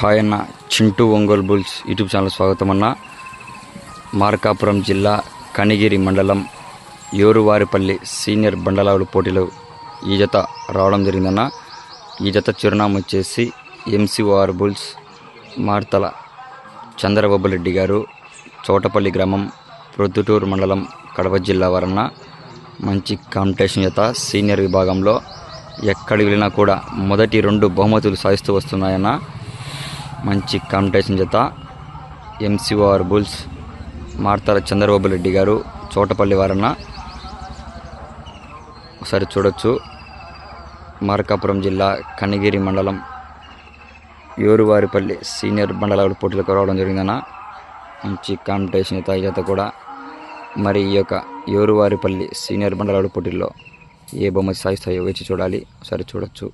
Hi అన్న, Chintu Ongole bulls YouTube channel స్వాగతం అన్న. మార్కాపురం జిల్లా కనిగిరి మండలం యోరువారిపల్లి సీనియర్ బండలావుడు పోటీలో ఈ జత రావడం జరిగిందన్న. ఈ జత చిరునామా వచ్చేసి ఎంసీఓఆర్ బుల్స్, మార్తల చంద్రబాబురెడ్డి గారు, చోటపల్లి గ్రామం, ప్రొద్దుటూరు మండలం, కడప జిల్లా వారన్న. మంచి కాంపిటీషన్ జత. సీనియర్ విభాగంలో ఎక్కడికి వెళ్ళినా కూడా మొదటి 2 బహుమతులు సాధిస్తూ వస్తున్నాయన్న. మంచి కాంపిటీషన్ జత. ఎంసీఓఆర్ బుల్స్, మార్తల చంద్రబాబురెడ్డి గారు, చోటపల్లి వారన్న. ఒకసారి చూడొచ్చు. మార్కాపురం జిల్లా కనిగిరి మండలం యోరువారిపల్లి సీనియర్ బండలావుడు పోటీలకు రావడం జరిగిందన్న. మంచి కాంపిటీషన్ జత ఈ జత కూడా. మరి ఈ యొక్క యోరువారిపల్లి సీనియర్ బండలావుడు పోటీల్లో ఏ బహుమతి సాధిస్తాయో వేచి చూడాలి. ఒకసారి చూడొచ్చు.